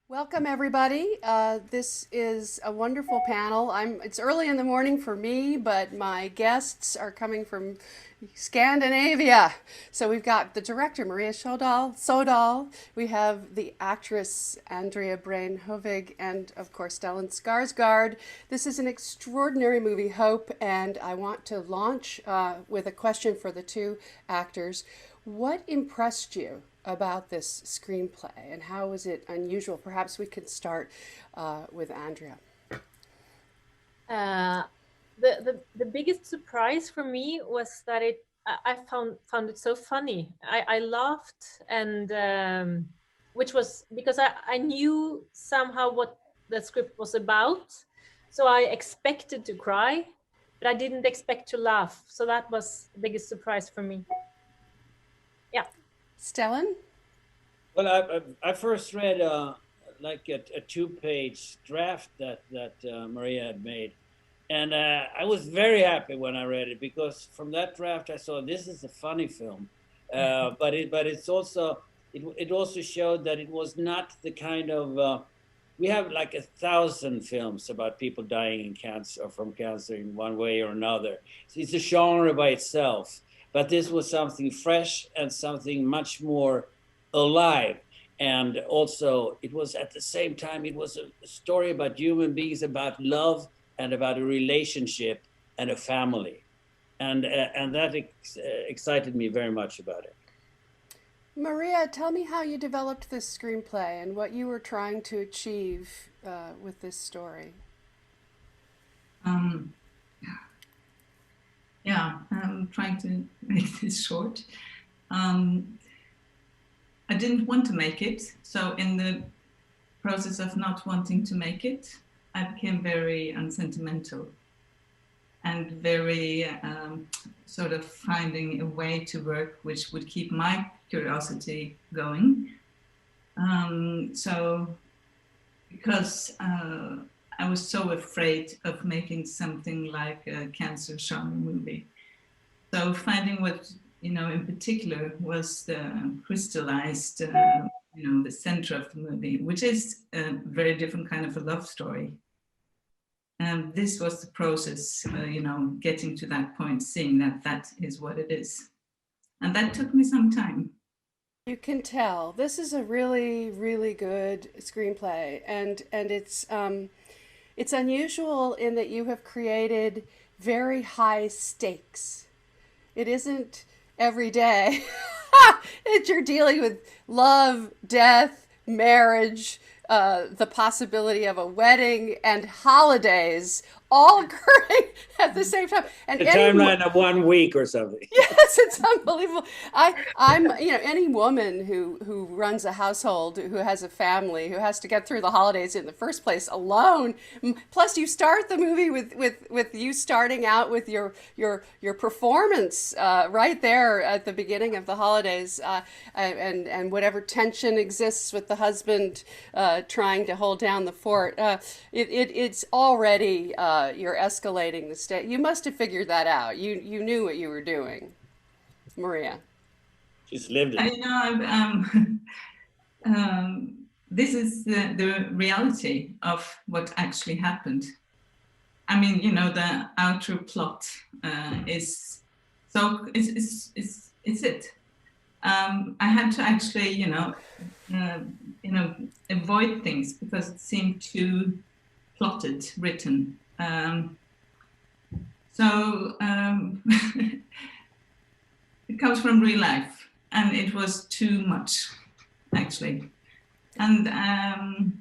Welcome, everybody. This is a wonderful panel. It's early in the morning for me, but my guests are coming from Scandinavia. So we've got the director, Maria Sodahl. We have the actress, Andrea Bræin Hovig, and of course, Stellan Skarsgard. This is an extraordinary movie, Hope, and I want to launch with a question for the two actors. What impressed you about this screenplay, and how was it unusual? Perhaps we could start with Andrea. Uh, the biggest surprise for me was that I found it so funny. I laughed, and which was because I knew somehow what the script was about, so I expected to cry, but I didn't expect to laugh. So that was the biggest surprise for me. Yeah. Stellan? Well, I first read like a two-page draft that Maria had made, and I was very happy when I read it because from that draft I saw this is a funny film, but it also showed that it was not the kind of we have like 1,000 films about people dying in cancer or from cancer in one way or another. So it's a genre by itself, but this was something fresh and something much more alive. And also it was at the same time it was a story about human beings, about love and about a relationship and a family, and that excited me very much about it. Maria, tell me how you developed this screenplay and what you were trying to achieve with this story. Um, yeah, I'm trying to make this short. I didn't want to make it, so in the process of not wanting to make it, I became very unsentimental and very sort of finding a way to work which would keep my curiosity going. So because I was so afraid of making something like a cancer genre movie. So finding what, in particular was the crystallized, the center of the movie, which is a very different kind of a love story. And this was the process, getting to that point, seeing that that is what it is. And that took me some time. You can tell this is a really, really good screenplay, and it's unusual in that you have created very high stakes. It isn't every day that you're dealing with love, death, marriage, the possibility of a wedding, and holidays all occurring at the same time. And The timeline of 1 week or something. yes, it's unbelievable. I'm, any woman who runs a household, who has a family, who has to get through the holidays in the first place alone. Plus, you start the movie with you starting out with your performance right there at the beginning of the holidays, and whatever tension exists with the husband trying to hold down the fort. It's already you're escalating the state. You must have figured that out. You knew what you were doing, Maria. She's lived it. I know this is the reality of what actually happened. I mean, the outer plot is so it's it. I had to actually, avoid things because it seemed too plotted, written. It comes from real life, and it was too much, actually. And I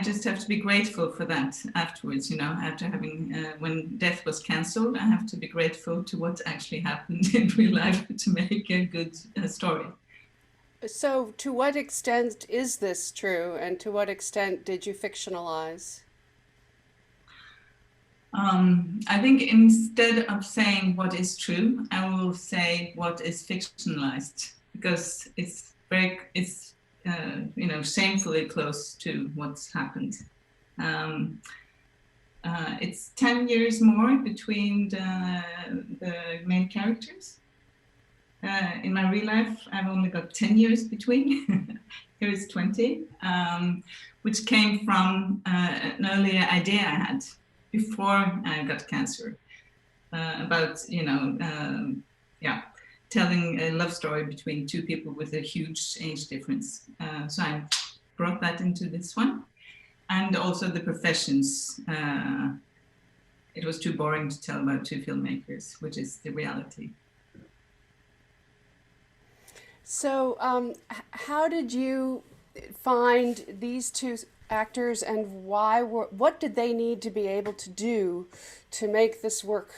just have to be grateful for that afterwards. After having when death was cancelled, I have to be grateful to what actually happened in real life to make a good story. So, to what extent is this true, and to what extent did you fictionalize? I think instead of saying what is true, I will say what is fictionalized, because it's shamefully close to what's happened. It's 10 years more between the main characters. In my real life, I've only got 10 years between. here is 20, which came from an earlier idea I had before I got cancer about, telling a love story between two people with a huge age difference. So I brought that into this one. And also the professions. It was too boring to tell about two filmmakers, which is the reality. So how did you find these two actors, and what did they need to be able to do to make this work?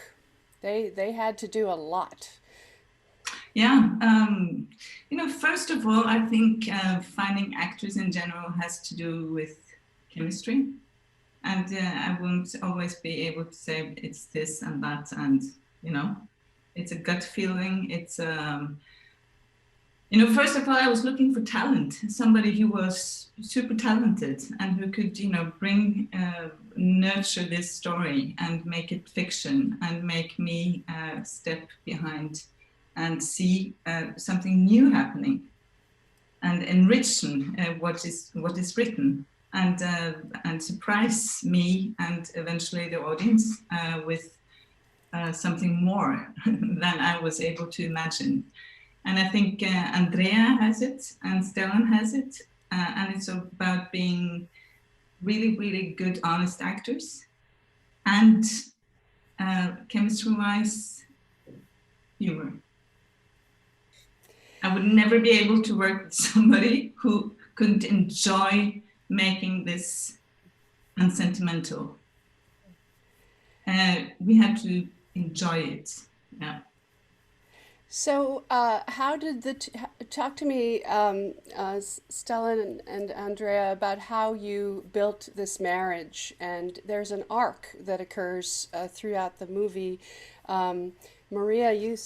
They had to do a lot. Yeah, first of all, I think finding actors in general has to do with chemistry. And I won't always be able to say it's this and that, and, it's a gut feeling. It's, first of all, I was looking for talent, somebody who was super talented and who could, nurture this story and make it fiction and make me step behind and see something new happening and enriching what is written and surprise me and eventually the audience with something more than I was able to imagine. And I think Andrea has it and Stellan has it, and it's about being really, really good, honest actors and chemistry-wise, humor. I would never be able to work with somebody who couldn't enjoy making this unsentimental. We had to enjoy it. Yeah. So how did talk to me, Stellan and Andrea, about how you built this marriage? And there's an arc that occurs throughout the movie. Maria,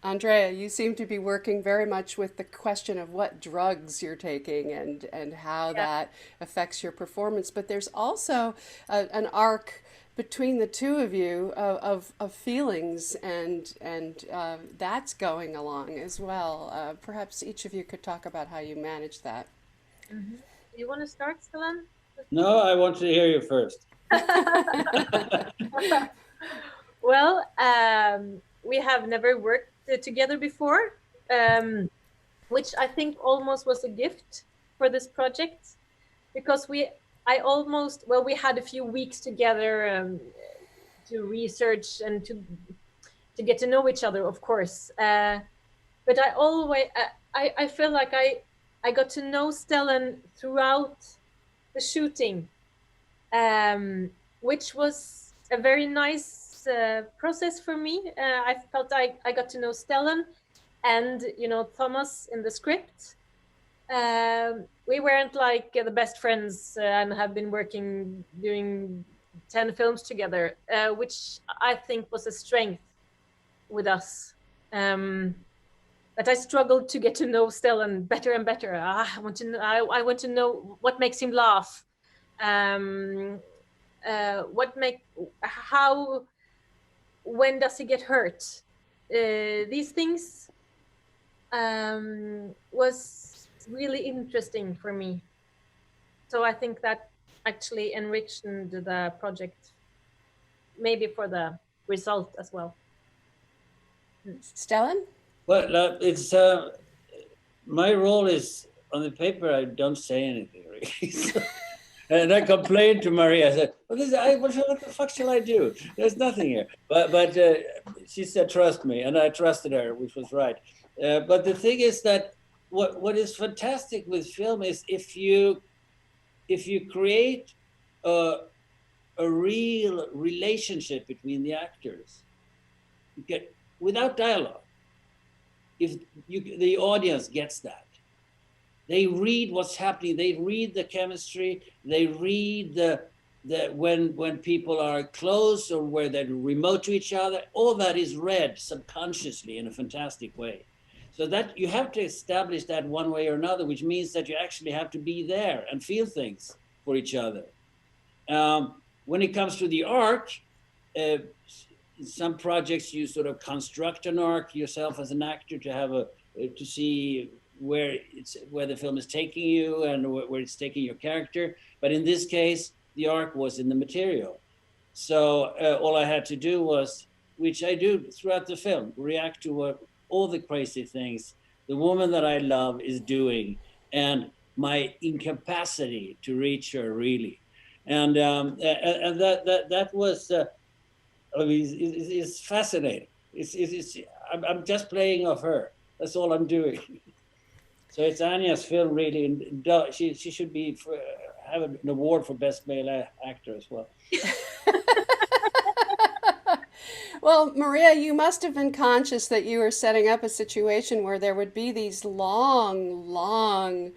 Andrea, you seem to be working very much with the question of what drugs you're taking and how that affects your performance. But there's also an arc between the two of you of feelings, and that's going along as well. Perhaps each of you could talk about how you manage that. Mm-hmm. You want to start, Stellan? No, I want to hear you first. Well, we have never worked together before, which I think almost was a gift for this project, because we had a few weeks together to research and to get to know each other, of course. But I feel like I got to know Stellan throughout the shooting, which was a very nice process for me. I felt I got to know Stellan and Thomas in the script. We weren't like the best friends and have been doing 10 films together, which I think was a strength with us. But I struggled to get to know Stellan better and better. I want to know what makes him laugh. When does he get hurt? These things was really interesting for me. So I think that actually enriched the project, maybe for the result as well. Stellan? Well, it's my role is on the paper. I don't say anything really. So, and I complained to Maria. I said, what the fuck shall I do? There's nothing here. But she said, trust me. And I trusted her, which was right. But the thing is that what is fantastic with film is if you create a real relationship between the actors, you get, without dialogue, the audience gets that. They read what's happening. They read the chemistry. They read when people are close or where they're remote to each other. All that is read subconsciously in a fantastic way. So that you have to establish that one way or another, which means that you actually have to be there and feel things for each other. When it comes to the arc, in some projects you sort of construct an arc yourself as an actor to have to see where the film is taking you and where it's taking your character. But in this case, the arc was in the material. So all I had to do was, which I do throughout the film, react to what all the crazy things the woman that I love is doing, and my incapacity to reach her, really. And that was, I mean, it's fascinating. I'm just playing off her. That's all I'm doing. So it's Anya's film, really. And she should be have an award for best male actor as well. Well, Maria, you must have been conscious that you were setting up a situation where there would be these long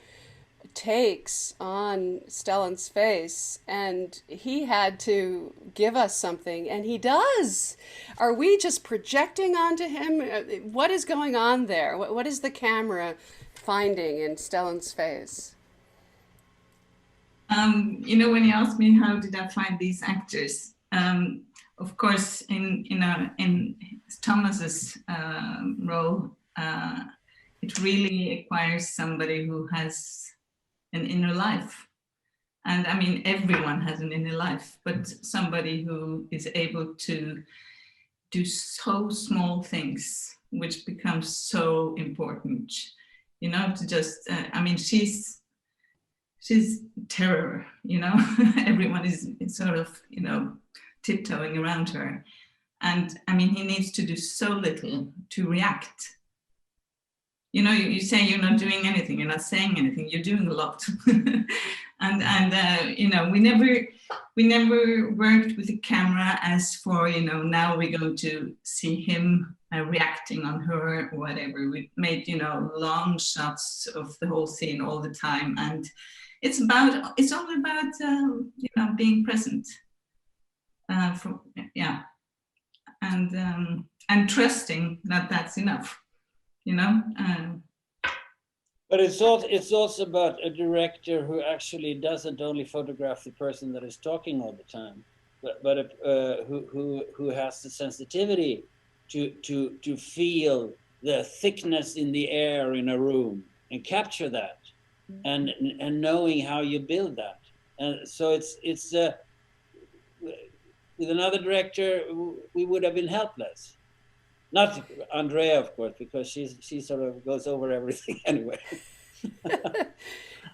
takes on Stellan's face, and he had to give us something, and he does. Are we just projecting onto him? What is going on there? What is the camera finding in Stellan's face? You know, when you asked me how did I find these actors, of course, in Thomas's role, it really requires somebody who has an inner life. And I mean, everyone has an inner life, but somebody who is able to do so small things, which becomes so important, you know, to just, I mean, she's terror, you know, everyone is sort of, you know, tiptoeing around her. And I mean, he needs to do so little to react. You know, you say you're not doing anything, you're not saying anything, you're doing a lot. and you know, we never worked with the camera as for, you know, now we're going to see him reacting on her or whatever. We made, you know, long shots of the whole scene all the time. And it's all about, you know, being present. And trusting that that's enough. You know, but it's also about a director who actually doesn't only photograph the person that is talking all the time, but who has the sensitivity to feel the thickness in the air in a room and capture that, and knowing how you build that. And so it's with another director we would have been helpless. Not Andrea, of course, because she sort of goes over everything anyway.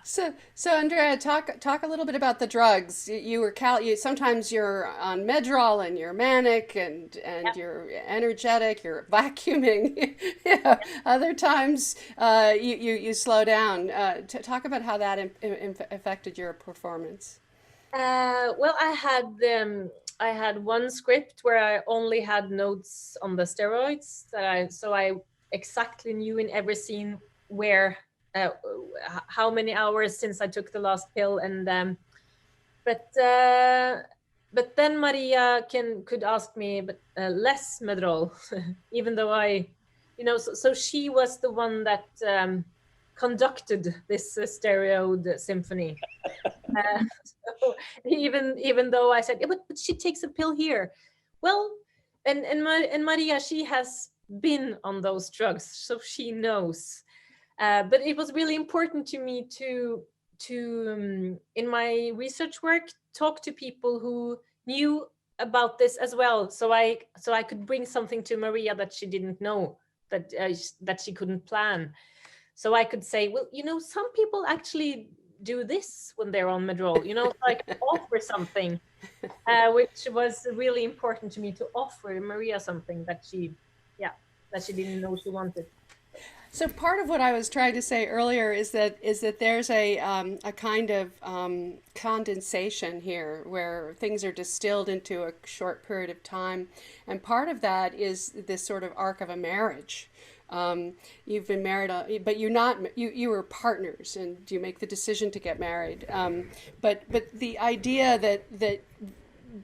So Andrea, talk a little bit about the drugs. You sometimes you're on Medrol and you're manic and Yep. you're energetic, you're vacuuming. Yeah. Other times you slow down. Talk about how that affected your performance. Well, I had one script where I only had notes on the steroids so I exactly knew in every scene where how many hours since I took the last pill, and but then Maria could ask me less Medrol, even though so she was the one that conducted this steroid symphony. So even though I said, yeah, but she takes a pill here. Well, and Maria, she has been on those drugs, so she knows. But it was really important to me to in my research work talk to people who knew about this as well, so I could bring something to Maria that she didn't know, that she couldn't plan. So I could say, well, you know, some people actually do this when they're on Medrol, you know, like offer something, which was really important to me, to offer Maria something that she didn't know she wanted. So part of what I was trying to say earlier is that there's a kind of condensation here where things are distilled into a short period of time, and part of that is this sort of arc of a marriage. You've been married, but you were partners, and you make the decision to get married. But the idea that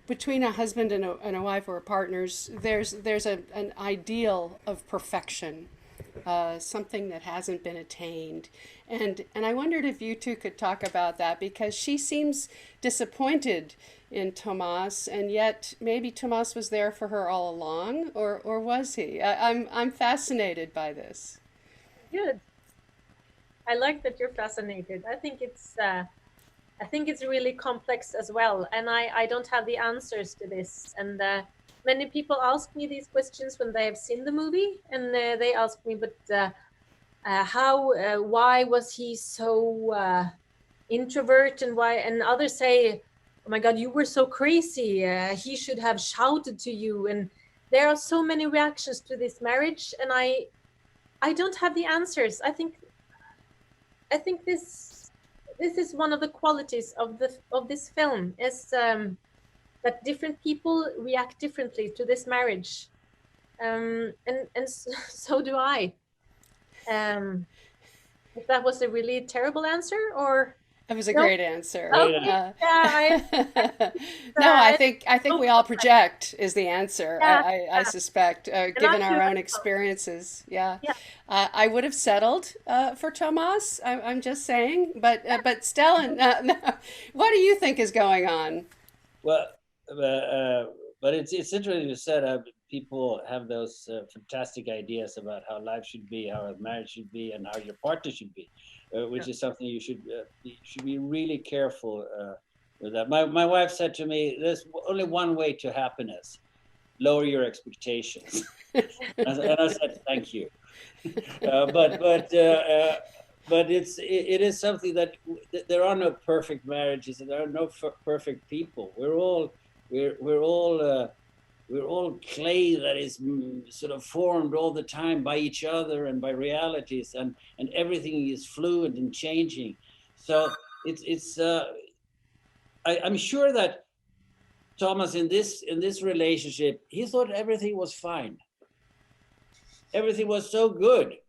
between a husband and a wife or partners, there's an ideal of perfection, something that hasn't been attained. And I wondered if you two could talk about that, because she seems disappointed in Tomas, and yet maybe Tomas was there for her all along, or was he? I'm fascinated by this. Good. I like that you're fascinated. I think it's really complex as well, and I don't have the answers to this. And many people ask me these questions when they have seen the movie, and they ask me, but why was he so introvert, and why? And others say, oh my God, you were so crazy. He should have shouted to you. And there are so many reactions to this marriage, and I don't have the answers. I think this is one of the qualities of this film, is that different people react differently to this marriage, and so do I. If that was a really terrible answer, or That was a no? great answer. Okay, No, I think we all project is the answer. I suspect, given our own experiences. Yeah, Yeah. I would have settled for Thomas. I'm just saying, but Stellan, what do you think is going on? Well, but it's interesting you said people have those fantastic ideas about how life should be, how a marriage should be, and how your partner should be, which is something you should be really careful with that. My wife said to me, "There's only one way to happiness: lower your expectations." And I said, "Thank you." But it is something that there are no perfect marriages, and there are no perfect people. We're all clay that is sort of formed all the time by each other and by realities, and everything is fluid and changing. So I'm sure that Thomas in this relationship, he thought everything was fine. Everything was so good.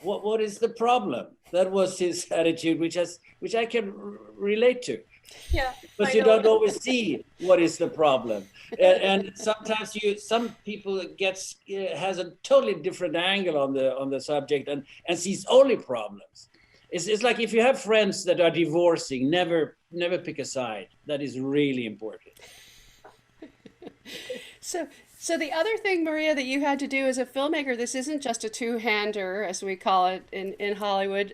What is the problem? That was his attitude, which I can relate to. Yeah, but you don't always see what is the problem, and sometimes some people has a totally different angle on the subject and sees only problems. It's like if you have friends that are divorcing, never pick a side. That is really important. So the other thing, Maria, that you had to do as a filmmaker, this isn't just a two-hander, as we call it in Hollywood.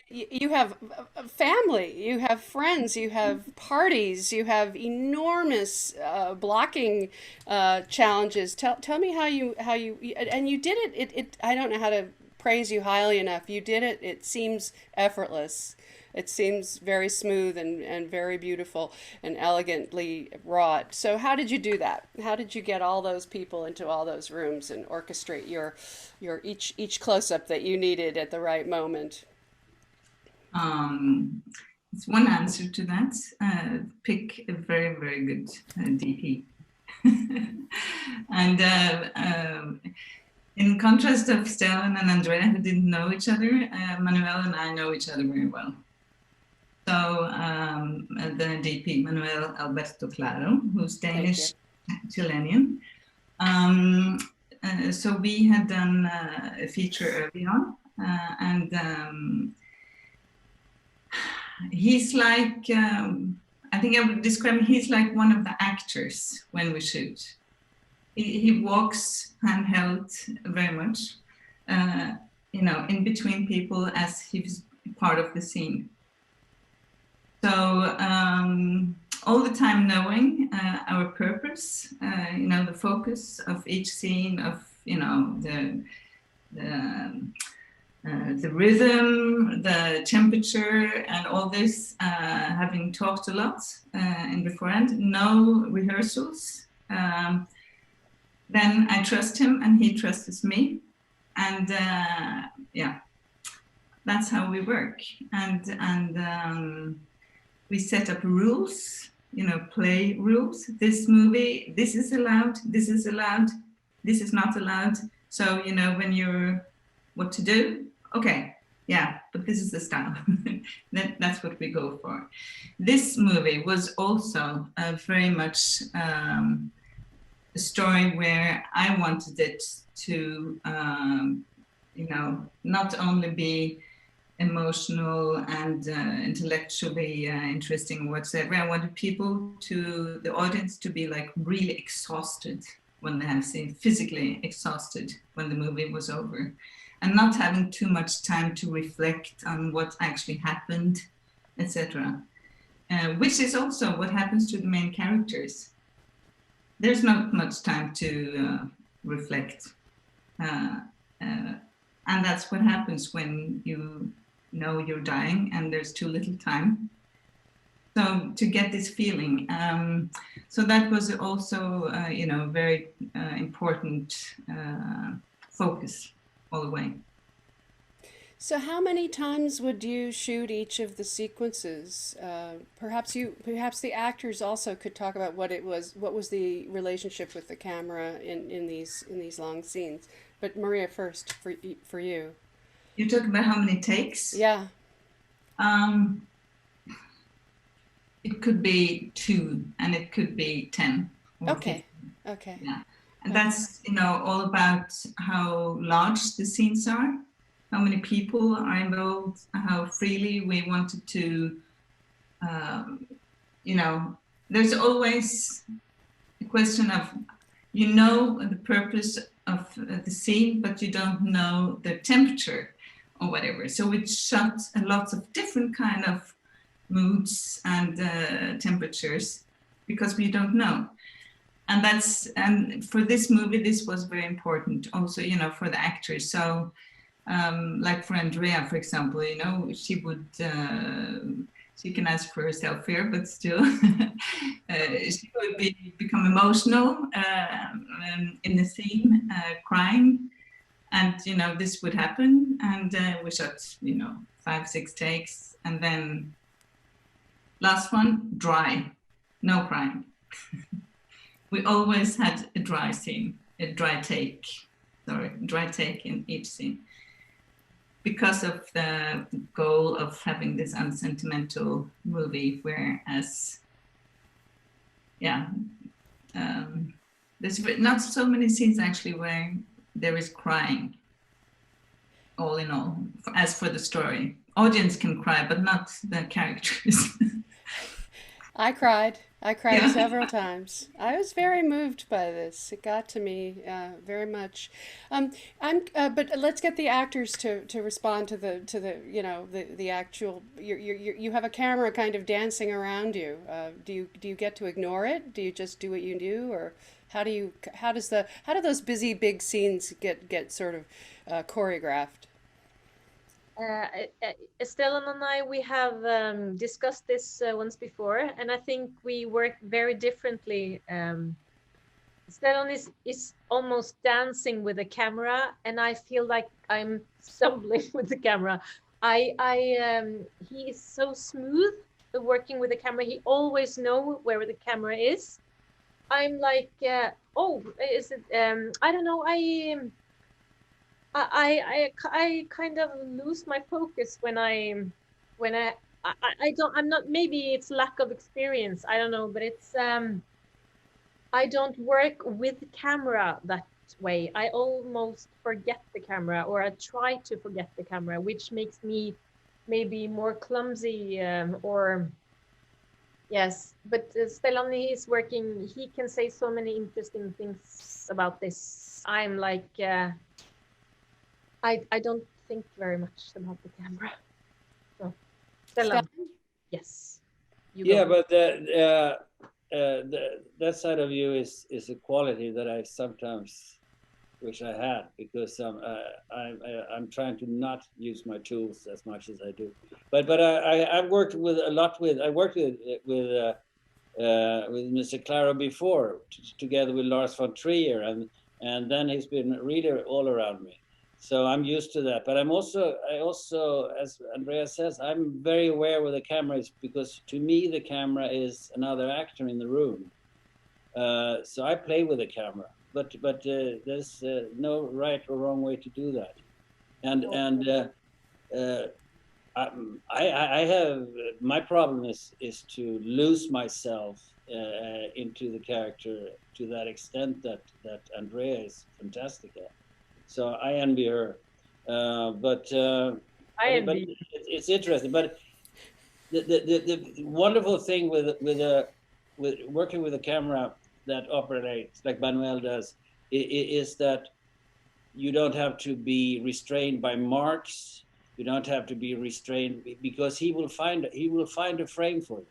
You have a family, you have friends, you have parties, you have enormous blocking challenges. Tell me how you and you did it. I don't know how to praise you highly enough. You did it. It seems effortless. It seems very smooth and very beautiful and elegantly wrought. So how did you do that? How did you get all those people into all those rooms and orchestrate your each close-up that you needed at the right moment? It's one answer to that. Pick a very, very good DP. And in contrast of Stellan and Andrea, who didn't know each other, Manuel and I know each other very well. So the DP, Manuel Alberto Claro, who's Danish Chilean. So we had done a feature early on, and he's like, I think I would describe him, he's like one of the actors when we shoot. He walks handheld very much, in between people as he's part of the scene. So all the time knowing our purpose, the focus of each scene, of the rhythm, the temperature, and all this, having talked a lot in beforehand, no rehearsals. Then I trust him and he trusts me, and that's how we work. And we set up rules, play rules. This movie, this is allowed, this is allowed, this is not allowed. So, when you're what to do, okay, yeah, but this is the style. That's what we go for. This movie was also very much a story where I wanted it to, not only be emotional and intellectually interesting, whatsoever. I wanted the audience to be like really exhausted when they have seen, physically exhausted when the movie was over. and not having too much time to reflect on what actually happened, etc. Which is also what happens to the main characters. There's not much time to reflect. And that's what happens when you know you're dying and there's too little time. So to get this feeling, so that was also, very important focus all the way. So how many times would you shoot each of the sequences? Perhaps the actors also could talk about what was the relationship with the camera in these long scenes. But Maria, first for you. You're talking about how many takes? Yeah. It could be 2, and it could be 10. Okay. 15. Okay. Yeah, and that's all about how large the scenes are, how many people are involved, how freely we wanted to. There's always a question of, the purpose of the scene, but you don't know the temperature or whatever. So we shot a lot of different kind of moods and temperatures because we don't know. And for this movie, this was very important also, for the actors. So like for Andrea, for example, she would, she can ask for herself here, but still she would become emotional in the scene, crying. And, this would happen. And we shot, 5-6 takes. And then last one, dry, no crying. We always had a dry scene, a dry take in each scene, because of the goal of having this unsentimental movie, whereas, there's not so many scenes actually where there is crying, all in all, as for the story. Audience can cry, but not the characters. I cried Yeah. several times. I was very moved by this. It got to me very much. But let's get the actors to respond to the actual. You have a camera kind of dancing around you. Do you get to ignore it? Do you just do what you do, or how do those busy big scenes get sort of choreographed? Stellan and I, we have discussed this once before, and I think we work very differently. Stellan is almost dancing with the camera, and I feel like I'm stumbling with the camera. He is so smooth working with the camera. He always know where the camera is. I'm like, oh, is it? I don't know. I kind of lose my focus when I'm not, maybe it's lack of experience, I don't know, but it's I don't work with camera that way. I almost forget the camera, or I try to forget the camera, which makes me maybe more clumsy, or yes. But Stellan is working, he can say so many interesting things about this. I'm like, I don't think very much about the camera. So, Stellan, yes. Yeah, but that side of you is a quality that I sometimes wish I had, because I'm trying to not use my tools as much as I do. But I've worked with a lot with Mr. Claro before, together with Lars von Trier, and then he's been really all around me. So I'm used to that. But I also, as Andrea says, I'm very aware where the camera is, because to me the camera is another actor in the room. So I play with the camera, but there's no right or wrong way to do that. And I have, my problem is to lose myself into the character to that extent that Andrea is fantastic at. So I envy her, but it's interesting. But the wonderful thing with working with a camera that operates like Manuel does is that You don't have to be restrained by marks. You don't have to be restrained, because he will find a frame for you.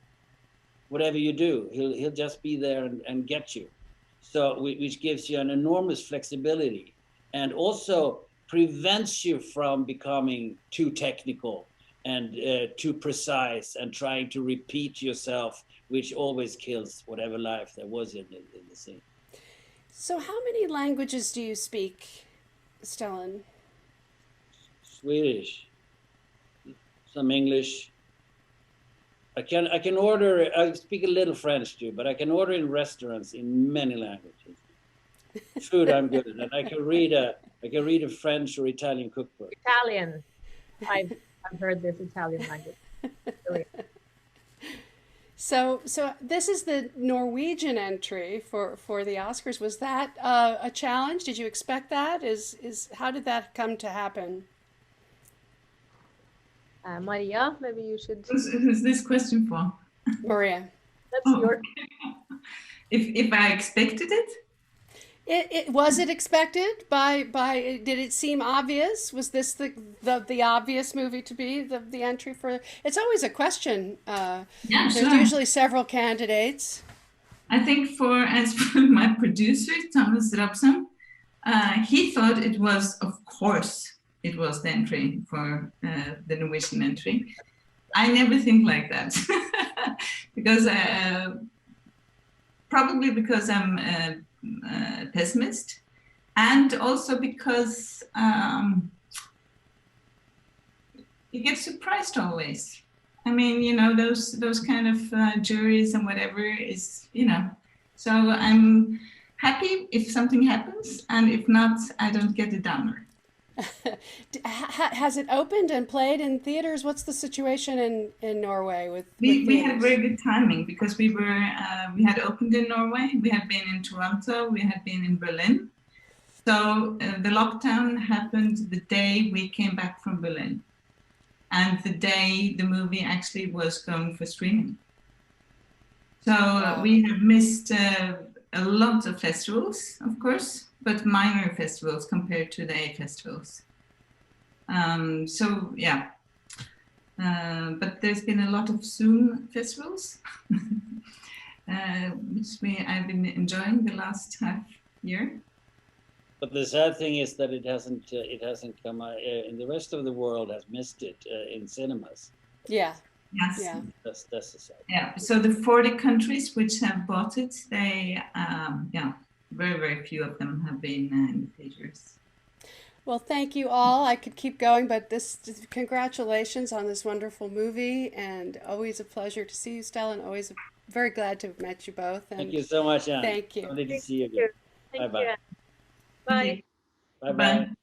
Whatever you do, he'll just be there and get you. So which gives you an enormous flexibility, and also prevents you from becoming too technical and too precise and trying to repeat yourself, which always kills whatever life there was in the scene. So how many languages do you speak, Stellan? Swedish, some English. I can order. I speak a little French too, but I can order in restaurants in many languages. Food I'm good at, and I can read a French or Italian cookbook. Italian. I've heard this Italian language. Really. So this is the Norwegian entry for the Oscars. Was that a challenge? Did you expect that? How did that come to happen? Maria, maybe you should. Who's this question for? Maria. That's Oh. your. If I expected it? Was it expected by did it seem obvious? Was this the obvious movie to be the entry for? It's always a question. Yeah, There's sure. usually several candidates. I think as for my producer, Thomas Rapsam, he thought it was, of course, it was the entry for the Norwegian entry. I never think like that because probably because I'm a pessimist, and also because you get surprised always. I mean, you know, those kind of juries and whatever is, you know. So I'm happy if something happens, and if not, I don't get a downer. Has it opened and played in theaters? What's the situation in Norway with We had very good timing because we had opened in Norway, we had been in Toronto, we had been in Berlin. So the lockdown happened the day we came back from Berlin, and the day the movie actually was going for streaming. So Wow. we have missed a lot of festivals, of course, but minor festivals compared to the A festivals. So yeah, but there's been a lot of Zoom festivals, which I've been enjoying the last half year. But the sad thing is that it hasn't come out, and the rest of the world has missed it in cinemas. Yeah. Yes. Yeah. That's the sad. Yeah. So the 40 countries which have bought it, they very, very few of them have been in the theaters. Well, thank you all. I could keep going, but congratulations on this wonderful movie, and always a pleasure to see you, Stellan. Always very glad to have met you both. And Thank you so much, Anne. Thank you. Lovely to see you Thank you. again. Thank Bye-bye. you. Bye. Bye-bye. Bye.